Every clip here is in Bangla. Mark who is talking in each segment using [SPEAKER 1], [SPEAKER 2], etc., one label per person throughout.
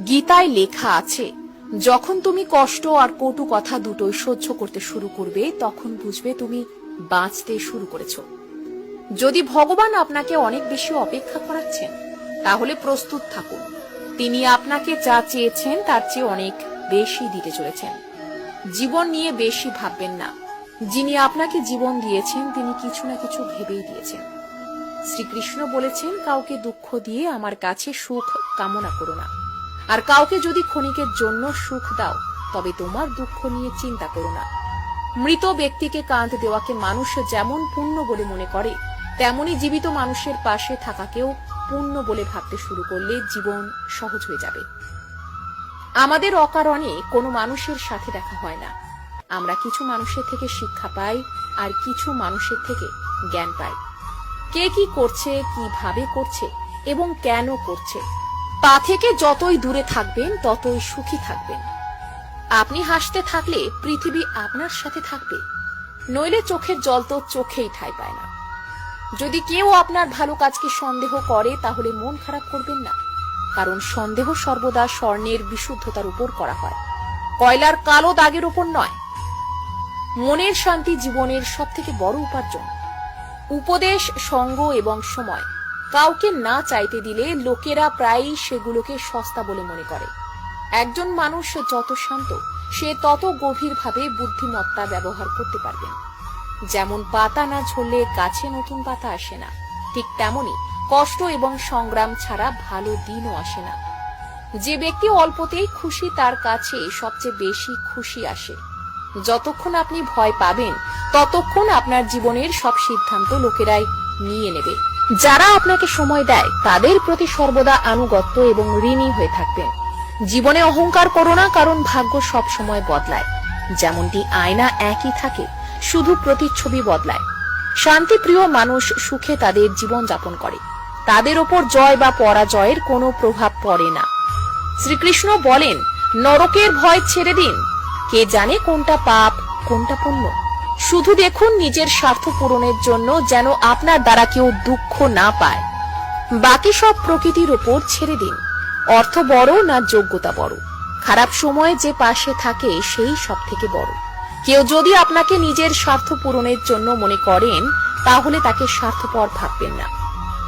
[SPEAKER 1] গীতায় লেখা আছে, যখন তুমি কষ্ট আর কটু কথা দুটোই সহ্য করতে শুরু করবে তখন বুঝবে তুমি বাঁচতে শুরু করেছো। যদি ভগবান আপনাকে অনেক বেশি অপেক্ষা করাচ্ছেন তাহলে প্রস্তুত থাকুন, তিনি আপনাকে যা চেয়েছেন তার চেয়ে অনেক বেশি দিতে চলেছেন। জীবন নিয়ে বেশি ভাববেন না, যিনি আপনাকে জীবন দিয়েছেন তিনি কিছু না কিছু ভেবেই দিয়েছেন। শ্রীকৃষ্ণ বলেছেন, কাউকে দুঃখ দিয়ে আমার কাছে সুখ কামনা করো না, আর কাউকে যদি ক্ষণিকের জন্য সুখ দাও তবে তোমার দুঃখ নিয়ে চিন্তা করো না। মৃত ব্যক্তিকে কাঁধ দেওয়াকে মানুষ যেমন পুণ্য বলে মনে করে, তেমনি জীবিত মানুষের পাশে থাকাকেও পুণ্য বলে ভাবতে শুরু করলে জীবন সহজ হয়ে যাবে। আমাদের অকারণে কোনো মানুষের সাথে দেখা হয় না। আমরা কিছু মানুষের থেকে শিক্ষা পাই আর কিছু মানুষের থেকে জ্ঞান পাই। কে কি করছে, কিভাবে করছে এবং কেন করছে তা থেকে যতই দূরে থাকবেন ততই সুখী থাকবেন। আপনি হাসতে থাকলে পৃথিবী আপনার সাথে থাকবে, নইলে চোখের জল তো চোখেই ঠাঁই পায় না। যদি কেউ আপনার ভালো কাজকে সন্দেহ করে তাহলে মন খারাপ করবেন না, কারণ সন্দেহ সর্বদা স্বর্ণের বিশুদ্ধতার উপর করা হয়, কয়লার কালো দাগের উপর নয়। মনের শান্তি জীবনের সবথেকে বড় উপার্জন। উপদেশ, সঙ্গ এবং সময় কাউকে না চাইতে দিলে লোকেরা প্রায়ই সেগুলোকে সস্তা বলে মনে করে। একজন মানুষ যত শান্ত সে তত গভীরভাবে বুদ্ধিমত্তা ব্যবহার করতে পারবেন। যেমন পাতা না ঝরলে গাছে নতুন পাতা আসে না, ঠিক তেমনি কষ্ট এবং সংগ্রাম ছাড়া ভালো দিনও আসে না। যে ব্যক্তি অল্পতেই খুশি তার কাছে সবচেয়ে বেশি খুশি আসে। যতক্ষণ আপনি ভয় পাবেন ততক্ষণ আপনার জীবনের সব সিদ্ধান্ত লোকেরাই নিয়ে নেবে। যারা আপনাকে সময় দেয় তাদের প্রতি সর্বদা আনুগত্য এবং ঋণী হয়ে থাকবেন। জীবনে অহংকার করো না, কারণ ভাগ্য সব সময় বদলায়। যেমনটি আয়না একই থাকে, শুধু প্রতিচ্ছবি বদলায়। শান্তিপ্রিয় মানুষ সুখে তাদের জীবন যাপন করে, তাদের ওপর জয় বা পরাজয়ের কোনো প্রভাব পড়ে না। শ্রীকৃষ্ণ বলেন, নরকের ভয় ছেড়ে দিন, কে জানে কোনটা পাপ কোনটা পুণ্য। শুধু দেখুন নিজের স্বার্থ পূরণের জন্য যেন আপনার দ্বারা কেউ দুঃখ না পায়। বাকি সব প্রকৃতির ওপর ছেড়ে দিন। অর্থ বড় না যোগ্যতা বড়, খারাপ সময়ে যে পাশে থাকে সেই সব থেকে বড়। কেউ যদি আপনাকে নিজের স্বার্থ পূরণের জন্য মনে করেন তাহলে তাকে স্বার্থপর ভাববেন না,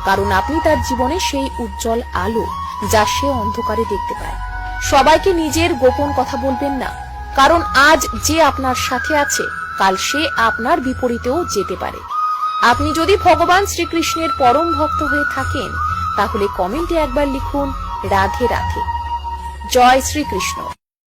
[SPEAKER 1] কারণ আপনি তার জীবনে সেই উজ্জ্বল আলো যা সে অন্ধকারে দেখতে পায়। সবাইকে নিজের গোপন কথা বলবেন না, কারণ আজ যে আপনার সাথে আছে কাল সে আপনার বিপরীতেও যেতে পারে। আপনি যদি ভগবান শ্রীকৃষ্ণের পরম ভক্ত হয়ে থাকেন তাহলে কমেন্টে একবার লিখুন, রাধে রাধে। জয় শ্রীকৃষ্ণ।